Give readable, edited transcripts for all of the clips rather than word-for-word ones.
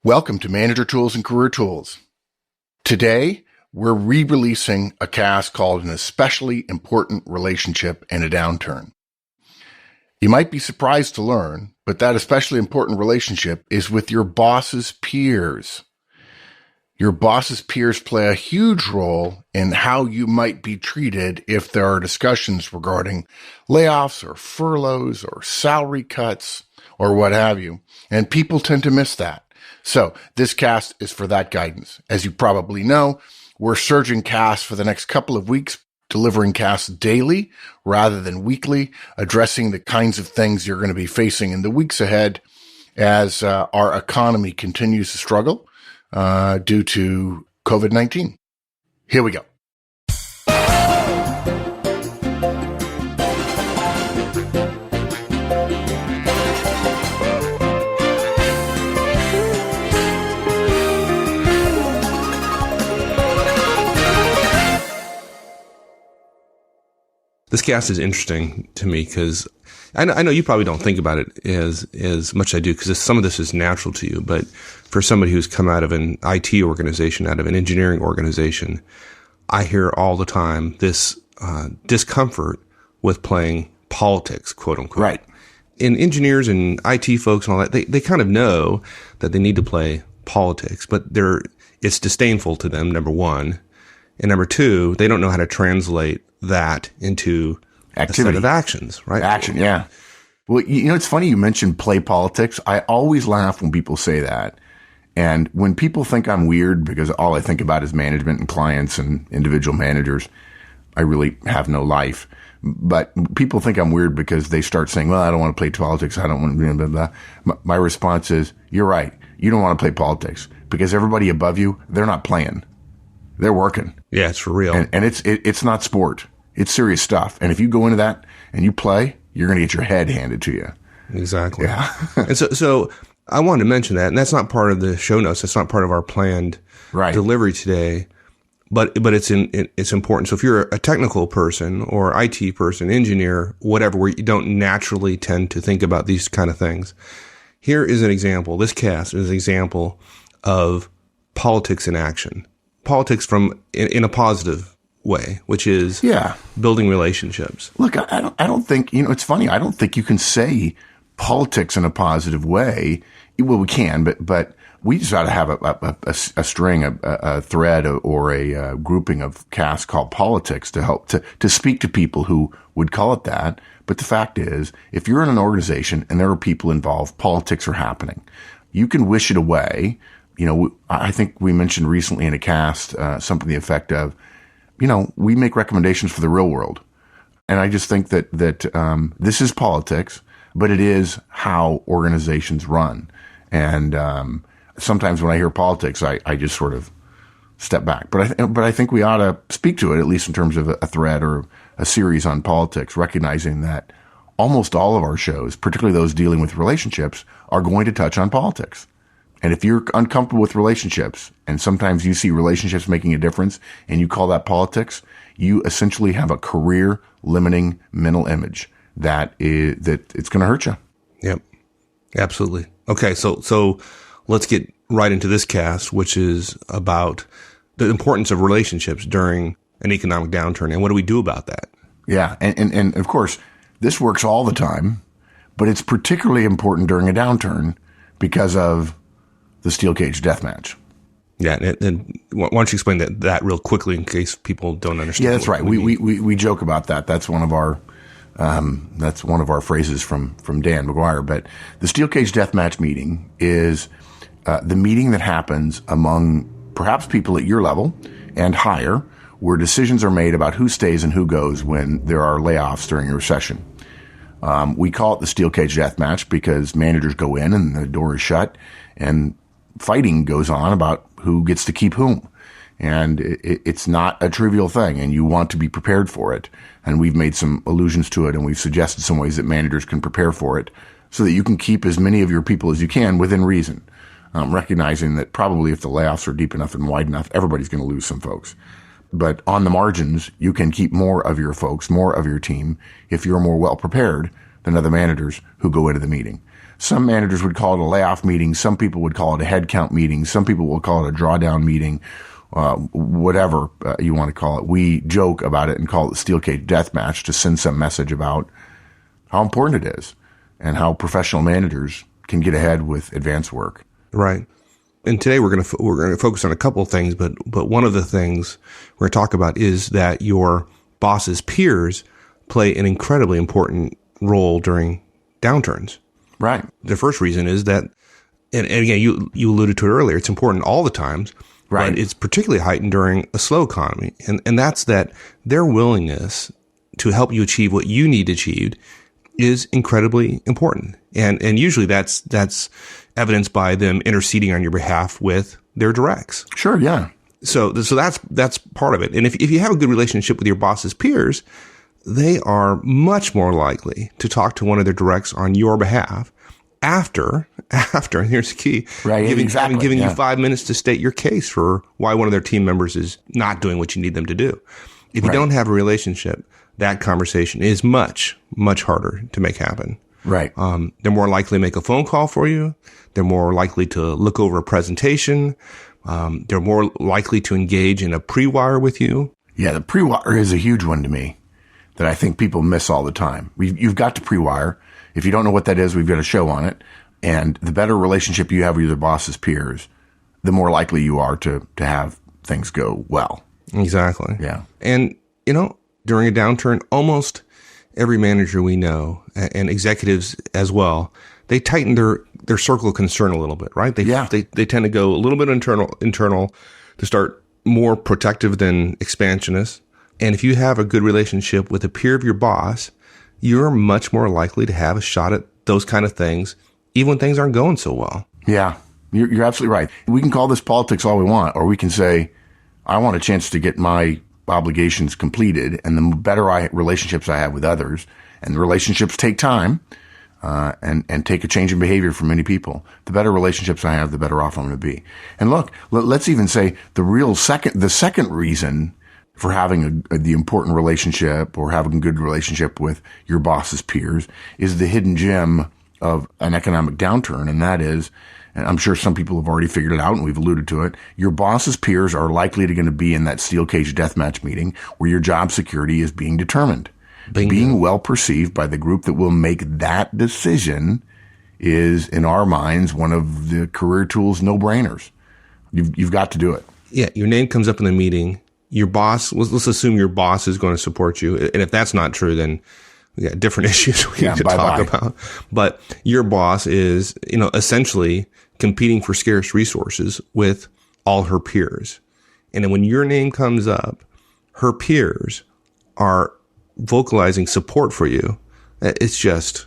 Welcome to Manager Tools and Career Tools. Today, we're re-releasing a cast called An Especially Important Relationship in a Downturn. You might be surprised to learn, but that especially important relationship is with your boss's peers. Your boss's peers play a huge role in how you might be treated if there are discussions regarding layoffs or furloughs or salary cuts or what have you. And people tend to miss that. So this cast is for that guidance. As you probably know, we're surging casts for the next couple of weeks, delivering casts daily rather than weekly, addressing the kinds of things you're going to be facing in the weeks ahead as our economy continues to struggle due to COVID-19. Here we go. This cast is interesting to me because I know you probably don't think about it as much as I do because some of this is natural to you. But for somebody who's come out of an IT organization, out of an engineering organization, I hear all the time this discomfort with playing politics, quote unquote. Right. And engineers and IT folks and all that, they kind of know that they need to play politics, but it's disdainful to them, number one. And number two, they don't know how to translate that into activity, a set of actions, right? Action, yeah. Well, it's funny you mentioned play politics. I always laugh when people say that. And when people think I'm weird because all I think about is management and clients and individual managers, I really have no life. But people think I'm weird because they start saying, well, I don't want to play politics. I don't want to blah, blah, blah. My response is, you're right. You don't want to play politics because everybody above you, they're not playing. They're working. Yeah, it's for real. And it's not sport. It's serious stuff. And if you go into that and you play, you're going to get your head handed to you. Exactly. Yeah. And so I wanted to mention that, and that's not part of the show notes. That's not part of our planned delivery today. But it's important. So if you're a technical person or IT person, engineer, whatever, where you don't naturally tend to think about these kind of things, here is an example. This cast is an example of politics in action. Politics in a positive way, which is building relationships. Look, I don't think, it's funny. I don't think you can say politics in a positive way. Well, we can, but we just ought to have a string, a thread or a grouping of casts called politics to help to speak to people who would call it that. But the fact is, if you're in an organization and there are people involved, politics are happening. You can wish it away. I think we mentioned recently in a cast something to the effect of, we make recommendations for the real world. And I just think that this is politics, but it is how organizations run. And sometimes when I hear politics, I just sort of step back. But I think we ought to speak to it, at least in terms of a thread or a series on politics, recognizing that almost all of our shows, particularly those dealing with relationships, are going to touch on politics. And if you're uncomfortable with relationships, and sometimes you see relationships making a difference, and you call that politics, you essentially have a career-limiting mental image that it's going to hurt you. Yep, absolutely. Okay, so let's get right into this cast, which is about the importance of relationships during an economic downturn, and what do we do about that? Yeah, and of course, this works all the time, but it's particularly important during a downturn because of the steel cage death match. Yeah, and why don't you explain that real quickly in case people don't understand? Yeah, that's right. We joke about that. That's one of our phrases from Dan McGuire. But the steel cage death match meeting is the meeting that happens among perhaps people at your level and higher, where decisions are made about who stays and who goes when there are layoffs during a recession. We call it the steel cage death match because managers go in and the door is shut and fighting goes on about who gets to keep whom. And it's not a trivial thing, and you want to be prepared for it. And we've made some allusions to it, and we've suggested some ways that managers can prepare for it so that you can keep as many of your people as you can within reason, recognizing that probably if the layoffs are deep enough and wide enough, everybody's going to lose some folks. But on the margins, you can keep more of your folks, more of your team, if you're more well prepared than other managers who go into the meeting. Some managers would call it a layoff meeting. Some people would call it a headcount meeting. Some people will call it a drawdown meeting, whatever you want to call it. We joke about it and call it the steel cage death match to send some message about how important it is and how professional managers can get ahead with advanced work. Right. And today we're going to focus on a couple of things, but one of the things we're going to talk about is that your boss's peers play an incredibly important role during downturns. Right. The first reason is that, and again, you alluded to it earlier, it's important all the times, right? But it's particularly heightened during a slow economy. And that's that their willingness to help you achieve what you need achieved is incredibly important. And usually that's evidenced by them interceding on your behalf with their directs. Sure, yeah. So that's part of it. And if you have a good relationship with your boss's peers, they are much more likely to talk to one of their directs on your behalf after, and here's the key, right, giving you 5 minutes to state your case for why one of their team members is not doing what you need them to do. If you don't have a relationship, that conversation is much, much harder to make happen. Right. They're more likely to make a phone call for you. They're more likely to look over a presentation. They're more likely to engage in a pre-wire with you. Yeah, the pre-wire is a huge one to me that I think people miss all the time. You've got to pre-wire. If you don't know what that is, we've got a show on it. And the better relationship you have with your boss's peers, the more likely you are to have things go well. Exactly. Yeah. And, during a downturn, almost every manager we know, and executives as well, they tighten their circle of concern a little bit, right? They tend to go a little bit internal to start more protective than expansionist. And if you have a good relationship with a peer of your boss, you're much more likely to have a shot at those kind of things, even when things aren't going so well. Yeah, you're absolutely right. We can call this politics all we want, or we can say, I want a chance to get my obligations completed, and the better relationships I have with others, and the relationships take time, and take a change in behavior for many people. The better relationships I have, the better off I'm going to be. And look, let's even say the second reason for having the important relationship or having a good relationship with your boss's peers is the hidden gem of an economic downturn. And that is, and I'm sure some people have already figured it out and we've alluded to it, your boss's peers are likely to going to be in that steel cage deathmatch meeting where your job security is being determined. Bingo. Being well perceived by the group that will make that decision is, in our minds, one of the career tools no-brainers. You've got to do it. Yeah, your name comes up in the meeting. Your boss, let's assume your boss is going to support you. And if that's not true, then we got different issues we need to talk about. But your boss is, essentially competing for scarce resources with all her peers. And then when your name comes up, her peers are vocalizing support for you. It's just,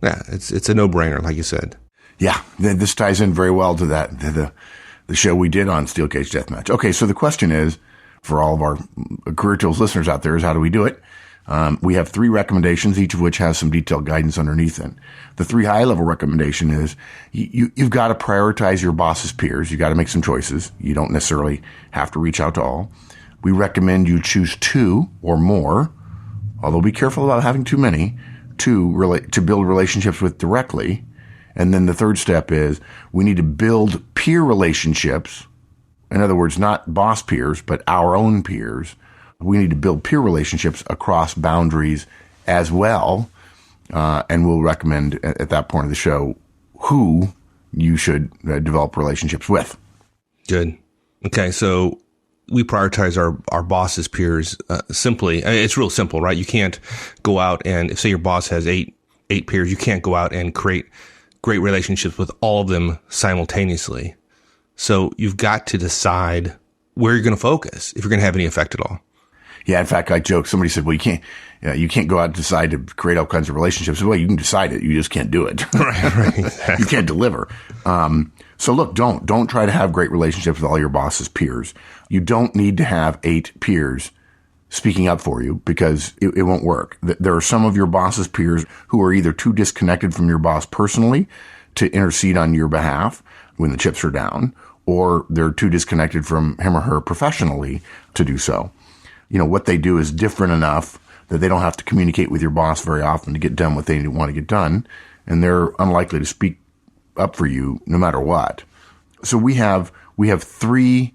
it's a no-brainer, like you said. Yeah, this ties in very well to that, the show we did on Steel Cage Deathmatch. Okay, so the question is, for all of our Career Tools listeners out there, is how do we do it? We have 3 recommendations, each of which has some detailed guidance underneath it. The 3 high-level recommendation is you've got to prioritize your boss's peers. You've got to make some choices. You don't necessarily have to reach out to all. We recommend you choose 2 or more, although be careful about having too many, to build relationships with directly. And then the third step is we need to build peer relationships. In other words, not boss peers, but our own peers. We need to build peer relationships across boundaries as well. And we'll recommend at that point of the show who you should develop relationships with. Good. Okay. So we prioritize our boss's peers simply. It's real simple, right? You can't go out and say your boss has eight peers. You can't go out and create great relationships with all of them simultaneously. So you've got to decide where you're going to focus if you're going to have any effect at all. Yeah. In fact, I joke, somebody said, well, you can't go out and decide to create all kinds of relationships. Well, you can decide it. You just can't do it. Right. Exactly. You can't deliver. So look, don't try to have great relationships with all your boss's peers. You don't need to have 8 peers speaking up for you because it won't work. There are some of your boss's peers who are either too disconnected from your boss personally to intercede on your behalf when the chips are down, or they're too disconnected from him or her professionally to do so. What they do is different enough that they don't have to communicate with your boss very often to get done what they want to get done. and they're unlikely to speak up for you no matter what. So we have 3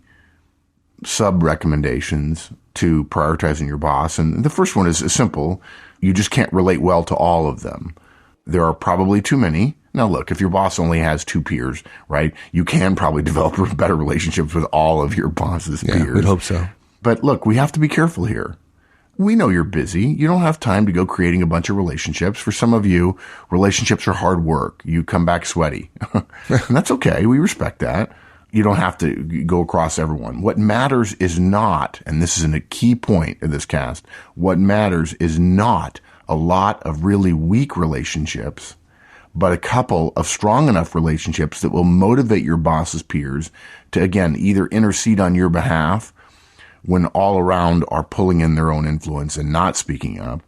sub recommendations to prioritizing your boss. And the first one is simple. You just can't relate well to all of them. There are probably too many. Now, look, if your boss only has 2 peers, right, you can probably develop better relationships with all of your boss's peers. We'd hope so. But look, we have to be careful here. We know you're busy. You don't have time to go creating a bunch of relationships. For some of you, relationships are hard work. You come back sweaty. And that's okay. We respect that. You don't have to go across everyone. What matters is not, and this is a key point of this cast, what matters is not a lot of really weak relationships, but a couple of strong enough relationships that will motivate your boss's peers to, again, either intercede on your behalf when all around are pulling in their own influence and not speaking up,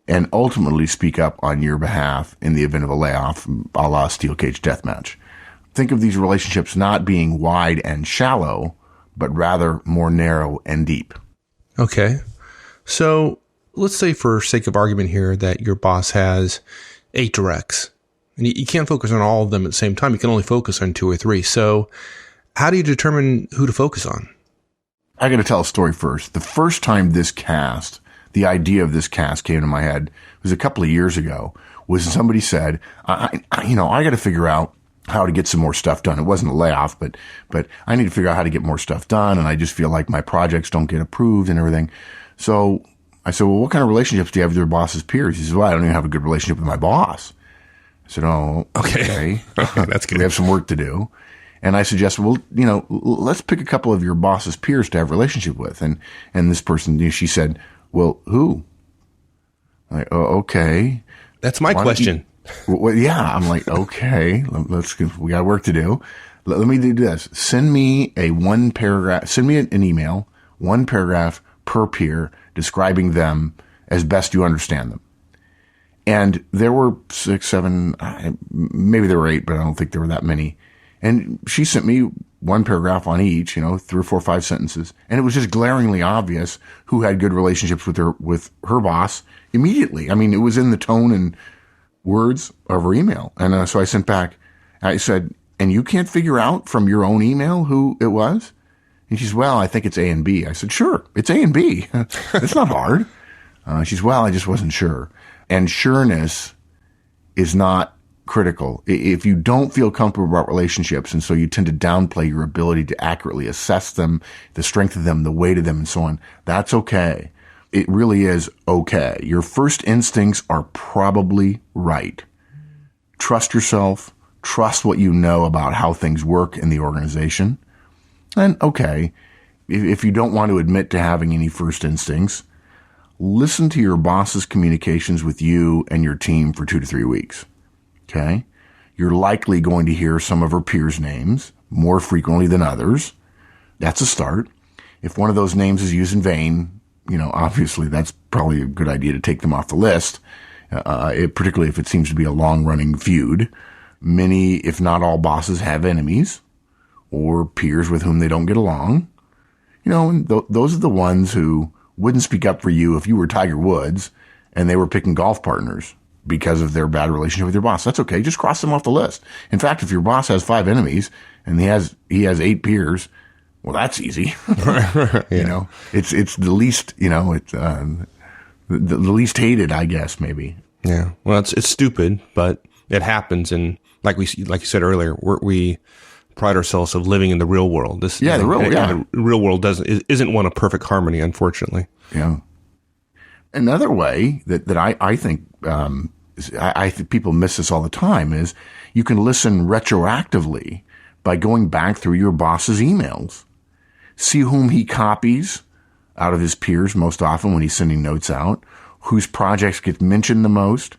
and ultimately speak up on your behalf in the event of a layoff, a la steel cage deathmatch. Think of these relationships not being wide and shallow, but rather more narrow and deep. Okay. So let's say for sake of argument here that your boss has 8 directs. And you can't focus on all of them at the same time. You can only focus on 2 or 3. So how do you determine who to focus on? I got to tell a story first. The first time the idea of this cast came to my head was a couple of years ago, was somebody said, I got to figure out how to get some more stuff done. It wasn't a layoff, but I need to figure out how to get more stuff done. And I just feel like my projects don't get approved and everything. So I said, well, what kind of relationships do you have with your boss's peers? He says, well, I don't even have a good relationship with my boss. I said, oh, okay. That's good. We have some work to do. And I suggested, well, let's pick a couple of your boss's peers to have a relationship with. And this person, she said, well, who? I'm like, oh, okay. That's my question. Well, yeah. I'm like, okay, we got work to do. Let me do this. Send me an email, 1 paragraph per peer describing them as best you understand them. And there were 6, 7, maybe there were 8, but I don't think there were that many. And she sent me 1 paragraph on each, 3 or 4 or 5 sentences. And it was just glaringly obvious who had good relationships with her boss immediately. I mean, it was in the tone and words of her email. And so I sent back, I said, and you can't figure out from your own email who it was? And she's, well, I think it's A and B. I said, sure, it's A and B. It's not hard. She's, well, I just wasn't sure. And sureness is not critical. If you don't feel comfortable about relationships, and so you tend to downplay your ability to accurately assess them, the strength of them, the weight of them, and so on, that's okay. It really is okay. Your first instincts are probably right. Trust yourself. Trust what you know about how things work in the organization. And okay, if you don't want to admit to having any first instincts, listen to your boss's communications with you and your team for 2 to 3 weeks. Okay? You're likely going to hear some of her peers' names more frequently than others. That's a start. If one of those names is used in vain, obviously that's probably a good idea to take them off the list, particularly if it seems to be a long-running feud. Many, if not all, bosses have enemies or peers with whom they don't get along. And those are the ones who wouldn't speak up for you if you were Tiger Woods and they were picking golf partners because of their bad relationship with your boss. That's okay. Just cross them off the list. In fact, if your boss has 5 enemies and he has 8 peers, well, that's easy. Yeah. It's the least, it's the least hated, I guess, maybe. Yeah. Well, it's stupid, but it happens. And like you said earlier, we pride ourselves of living in the real world. The real world isn't one of perfect harmony, unfortunately. Yeah. Another way that I think I think people miss this all the time is you can listen retroactively by going back through your boss's emails. See whom he copies out of his peers most often when he's sending notes out, whose projects get mentioned the most,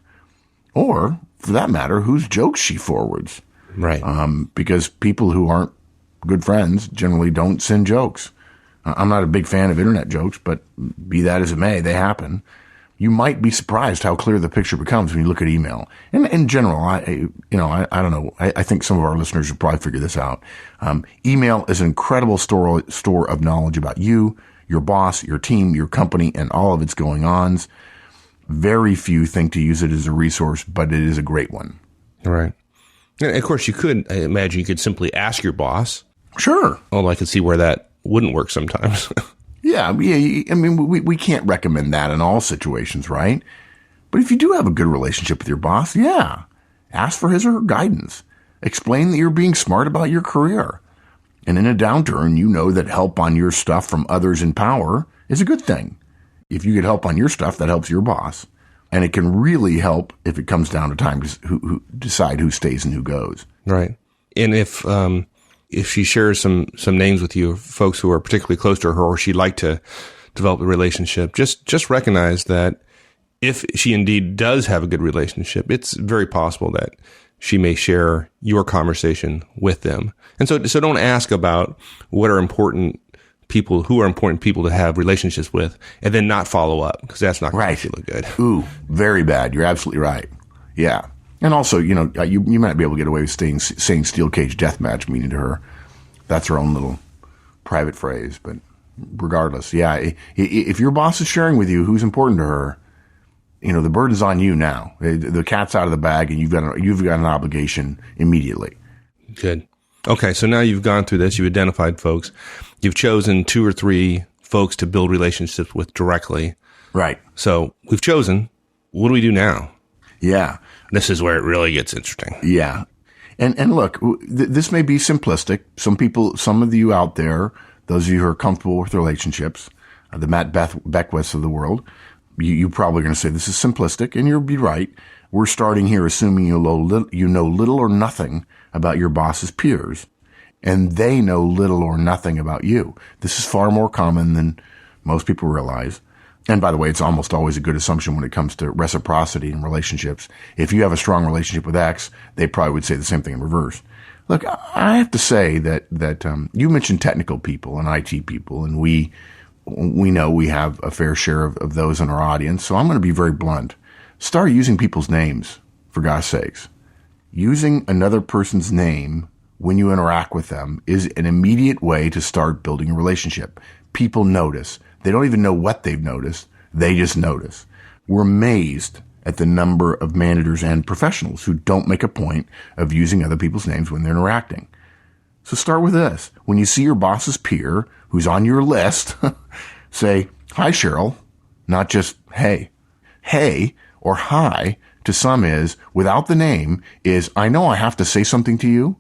or, for that matter, whose jokes she forwards. Right. Because people who aren't good friends generally don't send jokes. I'm not a big fan of internet jokes, but be that as it may, they happen. You might be surprised how clear the picture becomes when you look at email. And in general, I don't know. I think some of our listeners will probably figure this out. Email is an incredible store of knowledge about you, your boss, your team, your company, and all of its going-ons. Very few think to use it as a resource, but it is a great one. Right. And of course, I imagine you could simply ask your boss. Sure. Although I could see where that wouldn't work sometimes. Yeah. I mean, we can't recommend that in all situations, right? But if you do have a good relationship with your boss, yeah, ask for his or her guidance. Explain that you're being smart about your career. And in a downturn, you know that help on your stuff from others in power is a good thing. If you get help on your stuff, that helps your boss. And it can really help if it comes down to time to who decide who stays and who goes. Right. And if she shares some names with you, folks who are particularly close to her, or she'd like to develop a relationship, just recognize that if she indeed does have a good relationship, it's very possible that she may share your conversation with them. And so don't ask about who are important people to have relationships with, and then not follow up, because that's not going to make you look good. Ooh, very bad. You're absolutely right. Yeah. And also, you might be able to get away with saying steel cage deathmatch meaning to her. That's her own little private phrase. But regardless, yeah, if your boss is sharing with you who's important to her, the burden's on you now. The cat's out of the bag, and you've got an obligation immediately. Good. Okay, so now you've gone through this. You've identified folks. You've chosen 2 or 3 folks to build relationships with directly. Right. So we've chosen. What do we do now? Yeah. This is where it really gets interesting. Yeah. And look, this may be simplistic. Some of you out there, those of you who are comfortable with relationships, the Matt Beckwiths of the world, you're probably going to say this is simplistic, and you'll be right. We're starting here assuming you know little or nothing about your boss's peers, and they know little or nothing about you. This is far more common than most people realize. And by the way, it's almost always a good assumption when it comes to reciprocity in relationships. If you have a strong relationship with X, they probably would say the same thing in reverse. Look, I have to say that you mentioned technical people and IT people, and we know we have a fair share of those in our audience. So I'm going to be very blunt. Start using people's names, for God's sakes. Using another person's name when you interact with them is an immediate way to start building a relationship. People notice. They don't even know what they've noticed. They just notice. We're amazed at the number of managers and professionals who don't make a point of using other people's names when they're interacting. So start with this. When you see your boss's peer who's on your list, say, "Hi, Cheryl," not just "Hey." Hey or hi to some is, without the name, is, I know I have to say something to you,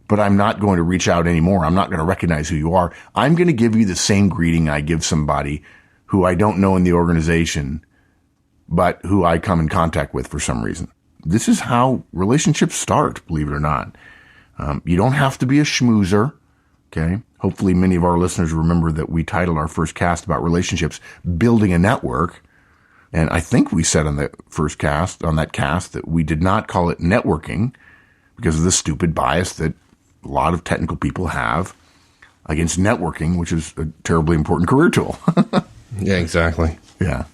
but I'm not going to reach out anymore. I'm not going to recognize who you are. I'm going to give you the same greeting I give somebody who I don't know in the organization, but who I come in contact with for some reason. This is how relationships start, believe it or not. You don't have to be a schmoozer, okay? Hopefully many of our listeners remember that we titled our first cast about relationships, Building a Network. And I think we said on that cast that we did not call it networking because of the stupid bias that a lot of technical people have against networking, which is a terribly important career tool. Yeah, exactly. Yeah.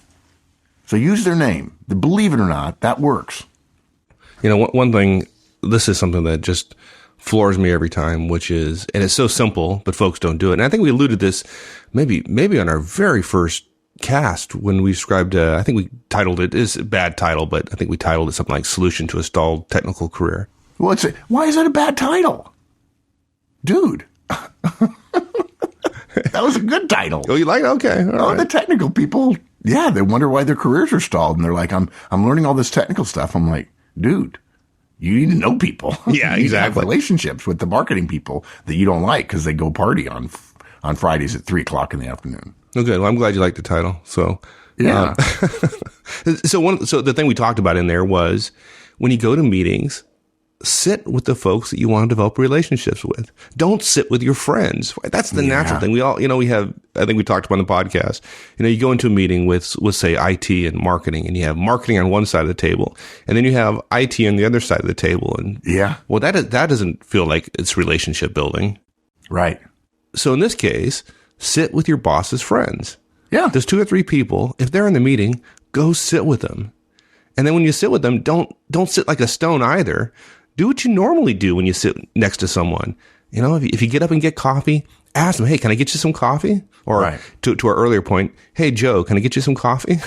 So use their name. Believe it or not, that works. One thing, this is something that just floors me every time, which is, and it's so simple, but folks don't do it. And I think we alluded this maybe on our very first cast when we described, I think we titled it, is a bad title, but I think we titled it something like Solution to a Stalled Technical Career. Well, why is that a bad title? Dude. That was a good title. Oh, you like it? Okay. All right. The technical people, yeah, they wonder why their careers are stalled. And they're like, I'm learning all this technical stuff. I'm like, dude, you need to know people. Yeah, you exactly. Need to have relationships with the marketing people that you don't like because they go party on Fridays at 3:00 in the afternoon. Okay, well, I'm glad you liked the title. So, yeah. So the thing we talked about in there was when you go to meetings, sit with the folks that you want to develop relationships with. Don't sit with your friends. That's the natural thing. We all, I think we talked about on the podcast, you go into a meeting with say IT and marketing, and you have marketing on one side of the table, and then you have IT on the other side of the table. And well, that doesn't feel like it's relationship building. Right. So in this case, sit with your boss's friends. Yeah. There's 2 or 3 people. If they're in the meeting, go sit with them. And then when you sit with them, don't sit like a stone either. Do what you normally do when you sit next to someone. If you get up and get coffee, ask them, hey, can I get you some coffee? Or to our earlier point, hey, Joe, can I get you some coffee?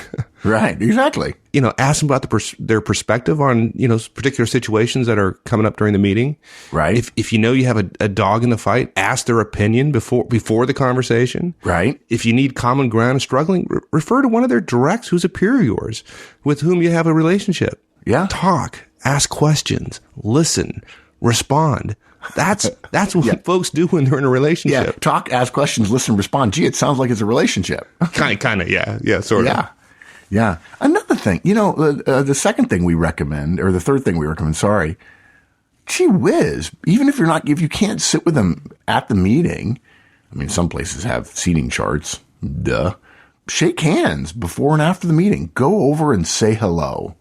Right, exactly. Ask them about their perspective on, particular situations that are coming up during the meeting. Right. If you have a dog in the fight, ask their opinion before the conversation. Right. If you need common ground and struggling, refer to one of their directs who's a peer of yours with whom you have a relationship. Yeah. Talk, ask questions, listen, respond. That's what folks do when they're in a relationship. Yeah. Talk, ask questions, listen, respond. Gee, it sounds like it's a relationship. Kind of. Yeah. Sort of. Yeah. Another thing, the second thing we recommend, or the third thing we recommend, gee whiz, even if you can't sit with them at the meeting, I mean, some places have seating charts, shake hands before and after the meeting. Go over and say hello.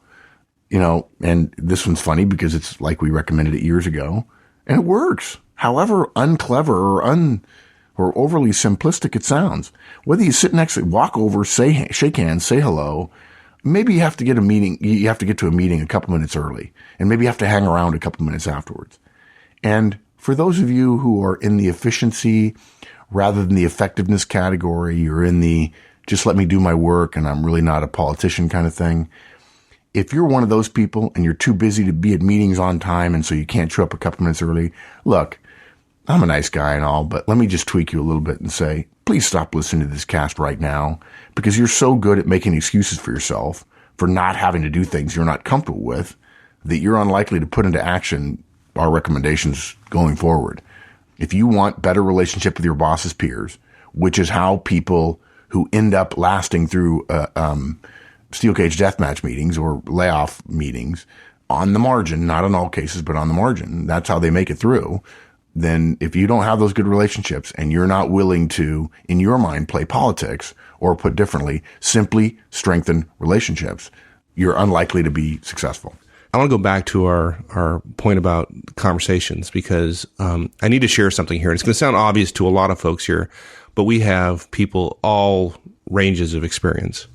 And this one's funny because it's like we recommended it years ago. And it works, however unclever or overly simplistic it sounds. Whether you sit next to, walk over, shake hands, say hello. Maybe you have to get to a meeting a couple minutes early, and maybe you have to hang around a couple minutes afterwards. And for those of you who are in the efficiency rather than the effectiveness category, you're in the just let me do my work and I'm really not a politician kind of thing. If you're one of those people and you're too busy to be at meetings on time and so you can't show up a couple minutes early, look, I'm a nice guy and all, but let me just tweak you a little bit and say, please stop listening to this cast right now because you're so good at making excuses for yourself for not having to do things you're not comfortable with that you're unlikely to put into action our recommendations going forward. If you want better relationship with your boss's peers, which is how people who end up lasting through steel cage deathmatch meetings or layoff meetings on the margin, not in all cases, but on the margin. That's how they make it through. Then if you don't have those good relationships and you're not willing to, in your mind, play politics or put differently, simply strengthen relationships, you're unlikely to be successful. I want to go back to our point about conversations because I need to share something here. And it's going to sound obvious to a lot of folks here, but we have people all ranges of experience.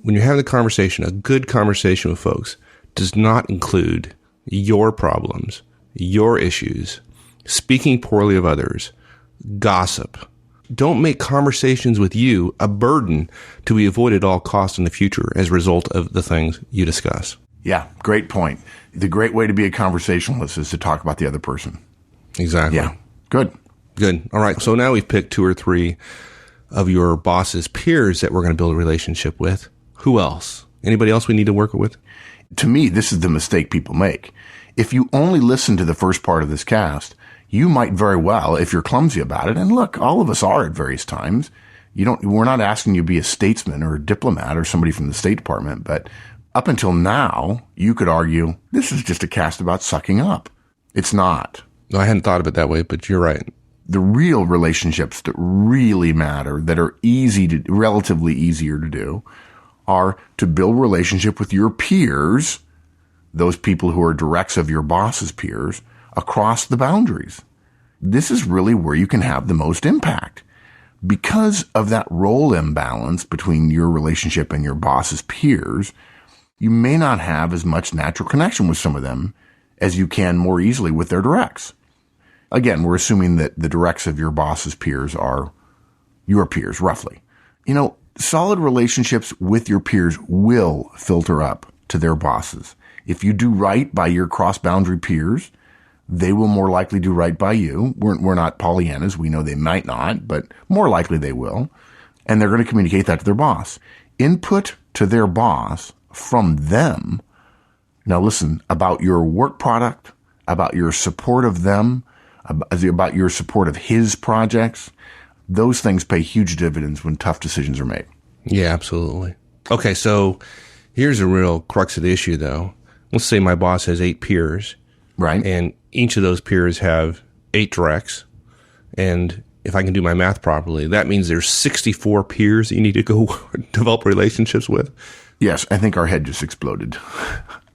When you're having a conversation, a good conversation with folks does not include your problems, your issues, speaking poorly of others, gossip. Don't make conversations with you a burden to be avoided at all costs in the future as a result of the things you discuss. Yeah, great point. The great way to be a conversationalist is to talk about the other person. Exactly. Yeah, good. All right, so now we've picked 2 or 3 of your boss's peers that we're going to build a relationship with. Who else? Anybody else we need to work with? To me, this is the mistake people make. If you only listen to the first part of this cast, you might very well, if you're clumsy about it, and look, all of us are at various times. We're not asking you to be a statesman or a diplomat or somebody from the State Department, but up until now, you could argue this is just a cast about sucking up. It's not. No, I hadn't thought of it that way, but you're right. The real relationships that really matter, that are relatively easier to do, are to build relationship with your peers, those people who are directs of your boss's peers, across the boundaries. This is really where you can have the most impact. Because of that role imbalance between your relationship and your boss's peers, you may not have as much natural connection with some of them as you can more easily with their directs. Again, we're assuming that the directs of your boss's peers are your peers, roughly. Solid relationships with your peers will filter up to their bosses. If you do right by your cross-boundary peers, they will more likely do right by you. We're not Pollyannas. We know they might not, but more likely they will. And they're going to communicate that to their boss. Input to their boss from them. Now listen, about your work product, about your support of them, about your support of his projects, those things pay huge dividends when tough decisions are made. Yeah, absolutely. Okay, so here's a real crux of the issue, though. Let's say my boss has 8 peers. Right. And each of those peers have 8 directs. And if I can do my math properly, that means there's 64 peers that you need to go develop relationships with. Yes, I think our head just exploded.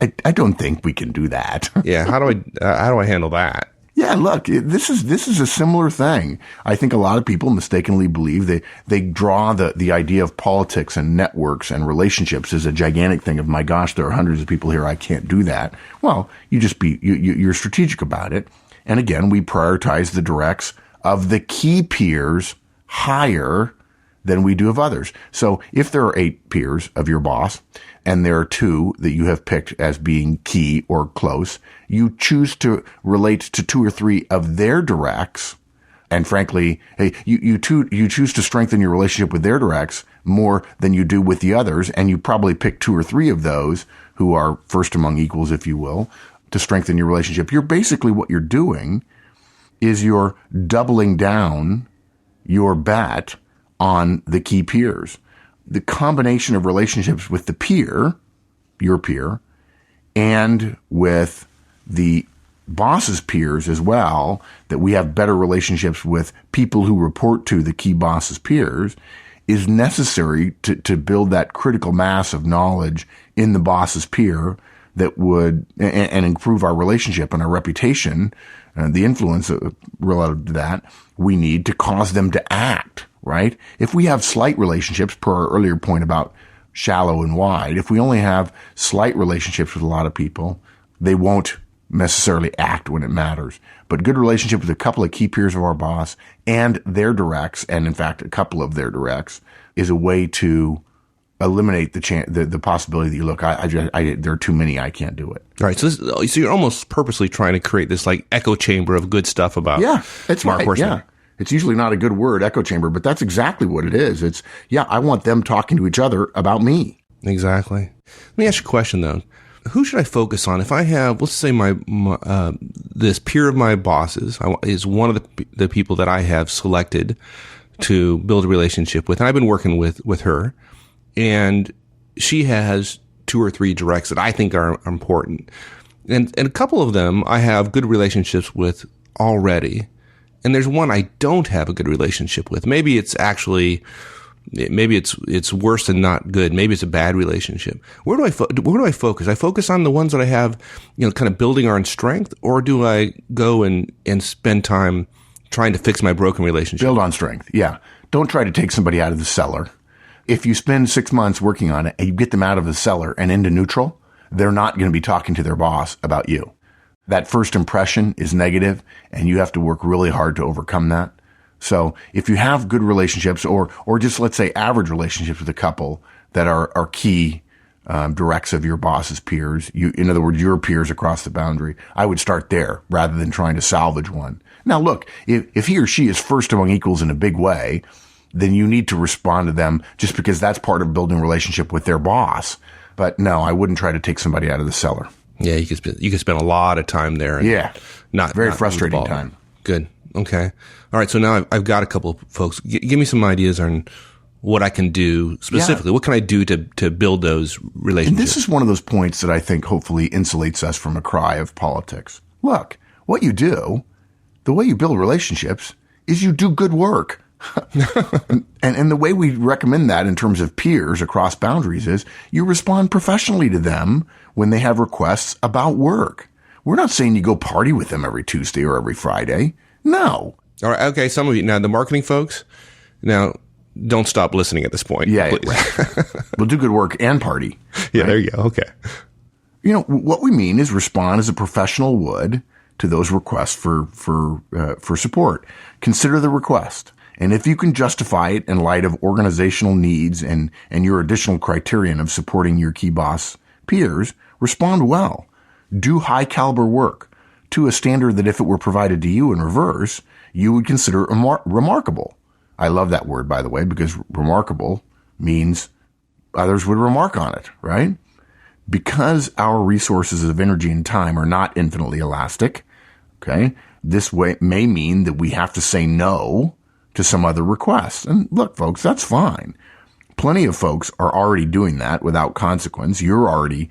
I don't think we can do that. Yeah, how do I handle that? Yeah, look, this is a similar thing. I think a lot of people mistakenly believe they draw the idea of politics and networks and relationships as a gigantic thing of, my gosh, there are hundreds of people here, I can't do that. Well, you're strategic about it. And again, we prioritize the directs of the key peers higher than we do of others. So if there are 8 peers of your boss and there are 2 that you have picked as being key or close, you choose to relate to 2 or 3 of their directs. And frankly, hey, you choose to strengthen your relationship with their directs more than you do with the others. And you probably pick 2 or 3 of those who are first among equals, if you will, to strengthen your relationship. What you're doing is you're doubling down your bet on the key peers. The combination of relationships with the peer, your peer, and with the boss's peers as well, that we have better relationships with people who report to the key boss's peers, is necessary to build that critical mass of knowledge in the boss's peer that would, and improve our relationship and our reputation, the influence relative to that, we need to cause them to act, right? If we have slight relationships, per our earlier point about shallow and wide, if we only have slight relationships with a lot of people, they won't necessarily act when it matters. But good relationship with a couple of key peers of our boss and their directs, and in fact, a couple of their directs, is a way to eliminate the possibility that you look, there are too many, I can't do it. Right. So you're almost purposely trying to create this like echo chamber of good stuff about Mark Horstman. Yeah. It's usually not a good word, echo chamber, but that's exactly what it is. I want them talking to each other about me. Exactly. Let me ask you a question though. Who should I focus on? If I have, let's say this peer of my bosses is one of the people that I have selected to build a relationship with, and I've been working with her, and she has 2 or 3 directs that I think are important. And a couple of them I have good relationships with already. And there's one I don't have a good relationship with. Maybe it's worse than not good. Maybe it's a bad relationship. Where do I focus? I focus on the ones that I have, kind of building our strength, or do I go and spend time trying to fix my broken relationship? Build on strength. Yeah. Don't try to take somebody out of the cellar. If you spend 6 months working on it and you get them out of the cellar and into neutral, they're not going to be talking to their boss about you. That first impression is negative, and you have to work really hard to overcome that. So if you have good relationships, or just let's say average relationships with a couple that are key directs of your boss's peers, in other words, your peers across the boundary, I would start there rather than trying to salvage one. Now look, if he or she is first among equals in a big way, then you need to respond to them just because that's part of building a relationship with their boss. But no, I wouldn't try to take somebody out of the cellar. Yeah, you could spend a lot of time there. And not frustrating time. Good. Okay. All right. So now I've got a couple of folks. Give me some ideas on what I can do specifically. Yeah. What can I do to build those relationships? And this is one of those points that I think hopefully insulates us from a cry of politics. Look, what you do, the way you build relationships, is you do good work. and the way we recommend that in terms of peers across boundaries is you respond professionally to them when they have requests about work. We're not saying you go party with them every Tuesday or every Friday. No. All right. Okay. Some of you, now the marketing folks, now don't stop listening at this point. Yeah. Right. We'll do good work and party. Yeah. Right? There you go. Okay. What we mean is respond as a professional would to those requests for support. Consider the request. And if you can justify it in light of organizational needs and your additional criterion of supporting your key boss peers, respond well. Do high caliber work to a standard that if it were provided to you in reverse, you would consider remarkable. I love that word, by the way, because remarkable means others would remark on it, right? Because our resources of energy and time are not infinitely elastic, okay, this way may mean that we have to say no to some other requests. And look, folks, that's fine. Plenty of folks are already doing that without consequence. You're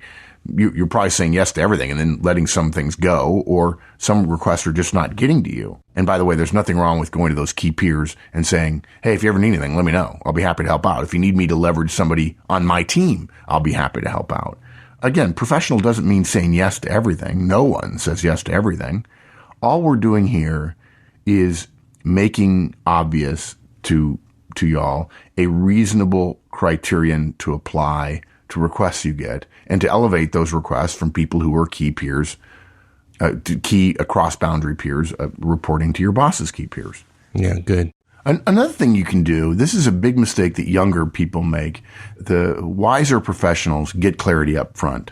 probably saying yes to everything and then letting some things go, or some requests are just not getting to you. And by the way, there's nothing wrong with going to those key peers and saying, hey, if you ever need anything, let me know. I'll be happy to help out. If you need me to leverage somebody on my team, I'll be happy to help out. Again, professional doesn't mean saying yes to everything. No one says yes to everything. All we're doing here is making obvious to y'all a reasonable criterion to apply to requests you get, and to elevate those requests from people who are key peers, to key across boundary peers, reporting to your boss's key peers. Yeah, good. Another thing you can do, this is a big mistake that younger people make. The wiser professionals get clarity up front.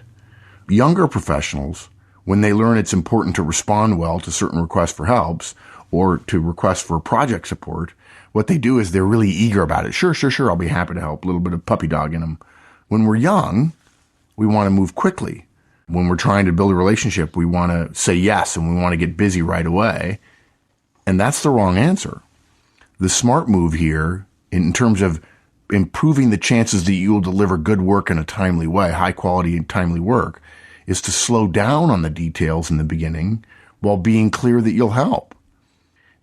Younger professionals, when they learn it's important to respond well to certain requests for helps or to requests for project support, what they do is they're really eager about it. Sure, I'll be happy to help. A little bit of puppy dog in them. When we're young, we want to move quickly. When we're trying to build a relationship, we want to say yes and we want to get busy right away. And that's the wrong answer. The smart move here, in terms of improving the chances that you will deliver good work in a timely way, high quality and timely work, is to slow down on the details in the beginning while being clear that you'll help.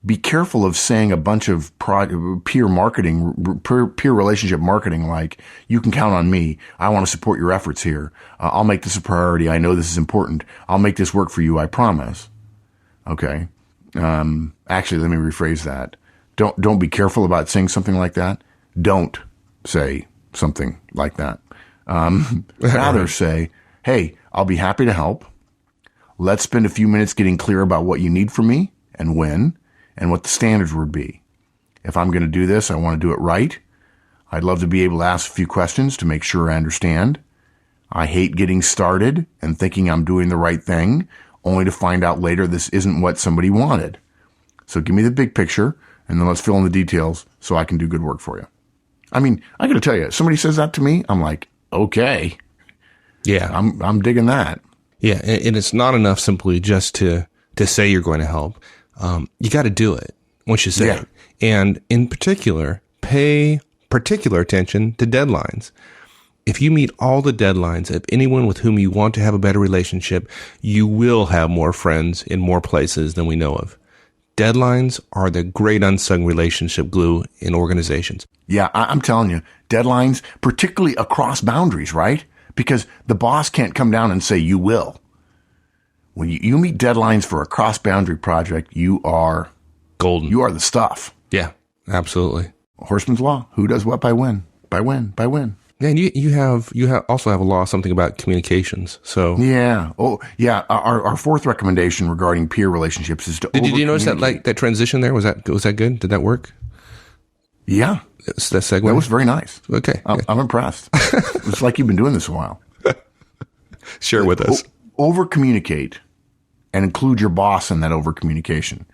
Be careful of saying a bunch of peer relationship marketing like, you can count on me. I want to support your efforts here. I'll make this a priority. I know this is important. I'll make this work for you. I promise. Okay. Actually, let me rephrase that. Don't be careful about saying something like that. Don't say something like that. Rather say, hey, I'll be happy to help. Let's spend a few minutes getting clear about what you need from me and when and what the standards would be. If I'm going to do this, I want to do it right. I'd love to be able to ask a few questions to make sure I understand. I hate getting started and thinking I'm doing the right thing, only to find out later this isn't what somebody wanted. So give me the big picture, and then let's fill in the details so I can do good work for you. I mean, I got to tell you, somebody says that to me, I'm like, okay. Yeah. I'm digging that. Yeah. And it's not enough simply just to say you're going to help. You got to do it once you say it. And in particular, pay particular attention to deadlines. If you meet all the deadlines of anyone with whom you want to have a better relationship, you will have more friends in more places than we know of. Deadlines are the great unsung relationship glue in organizations. Yeah, I'm telling you, deadlines, particularly across boundaries, right? Because the boss can't come down and say, you will. When you meet deadlines for a cross-boundary project, you are golden. You are the stuff. Yeah, absolutely. Horseman's law. Who does what by when? By when? By when? Yeah, and you also have a law, something about communications. So yeah. Oh, yeah. Our fourth recommendation regarding peer relationships is to Did you notice that transition there? Was that good? Did that work? Yeah. That segue? That was very nice. Okay. I'm impressed. It's like you've been doing this a while. Share with us. Over-communicate and include your boss in that over-communication.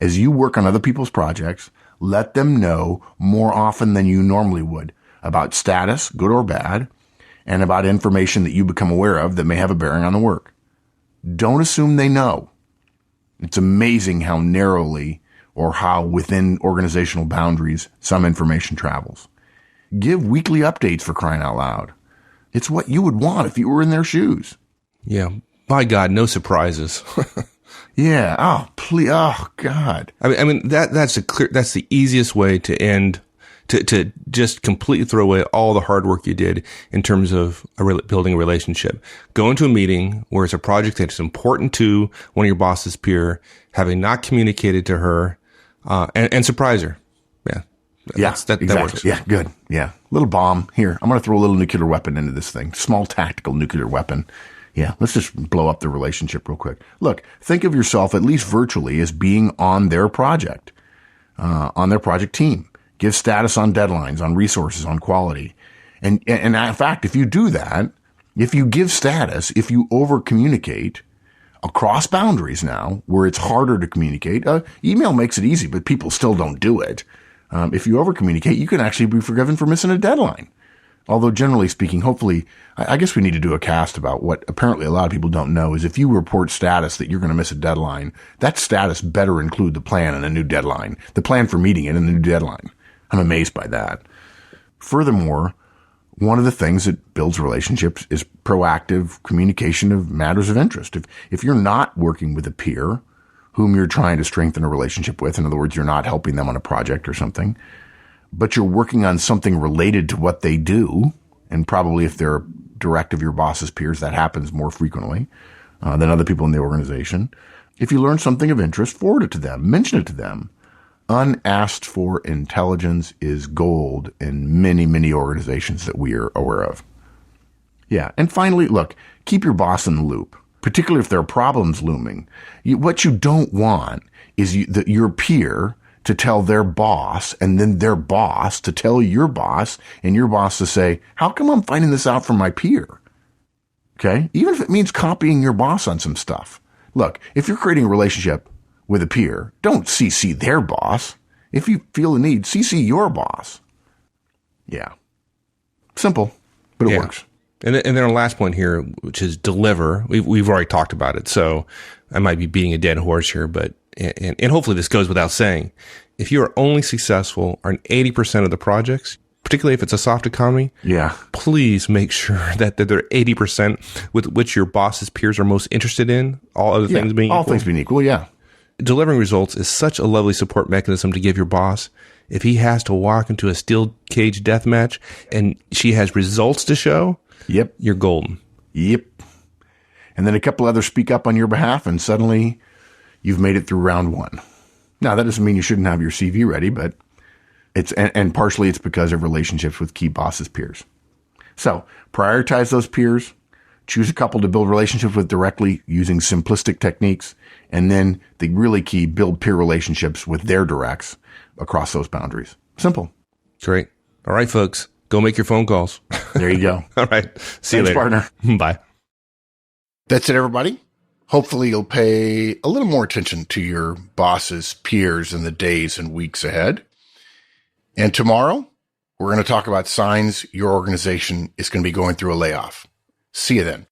As you work on other people's projects, let them know more often than you normally would about status, good or bad, and about information that you become aware of that may have a bearing on the work. Don't assume they know. It's amazing how narrowly or how within organizational boundaries some information travels. Give weekly updates, for crying out loud. It's what you would want if you were in their shoes. Yeah. By God, no surprises. Yeah. Oh, please. Oh, God. I mean that's the easiest way to end. To just completely throw away all the hard work you did in terms of building a relationship. Go into a meeting where it's a project that's important to one of your boss's peer, having not communicated to her, and surprise her. Yeah. Exactly. That works. Yeah, good. Yeah. Little bomb. Here, I'm going to throw a little nuclear weapon into this thing. Small tactical nuclear weapon. Yeah, let's just blow up the relationship real quick. Look, think of yourself, at least virtually, as being on their project team. Give status on deadlines, on resources, on quality. And in fact, if you do that, if you give status, if you over-communicate across boundaries now, where it's harder to communicate, email makes it easy, but people still don't do it. If you over-communicate, you can actually be forgiven for missing a deadline. Although generally speaking, hopefully, I guess we need to do a cast about what apparently a lot of people don't know is if you report status that you're going to miss a deadline, that status better include the plan and a new deadline, the plan for meeting it and the new deadline. I'm amazed by that. Furthermore, one of the things that builds relationships is proactive communication of matters of interest. If you're not working with a peer whom you're trying to strengthen a relationship with, in other words, you're not helping them on a project or something, but you're working on something related to what they do, and probably if they're direct of your boss's peers, that happens more frequently than other people in the organization. If you learn something of interest, forward it to them, mention it to them. Unasked for intelligence is gold in many, many organizations that we are aware of. Yeah. And finally, look, keep your boss in the loop, particularly if there are problems looming. What you don't want is your peer to tell their boss, and then their boss to tell your boss, and your boss to say, how come I'm finding this out from my peer? Okay? Even if it means copying your boss on some stuff. Look, if you're creating a relationship with a peer, don't CC their boss. If you feel the need, CC your boss. Yeah. Simple, but it works. And then our last point here, which is deliver. We've already talked about it, so I might be beating a dead horse here, but and hopefully this goes without saying. If you are only successful on 80% of the projects, particularly if it's a soft economy, please make sure that they're 80% with which your boss's peers are most interested in. All other things being all equal. Things being equal, yeah. Delivering results is such a lovely support mechanism to give your boss. If he has to walk into a steel cage death match and she has results to show, you're golden. Yep. And then a couple others speak up on your behalf, and suddenly you've made it through round one. Now, that doesn't mean you shouldn't have your CV ready, but and partially it's because of relationships with key bosses' peers. So prioritize those peers, choose a couple to build relationships with directly using simplistic techniques, and then the really key, build peer relationships with their directs across those boundaries. Simple. Great. All right, folks, go make your phone calls. There you go. All right. See you later. Partner. Bye. That's it, everybody. Hopefully you'll pay a little more attention to your boss's peers in the days and weeks ahead. And tomorrow, we're going to talk about signs your organization is going to be going through a layoff. See you then.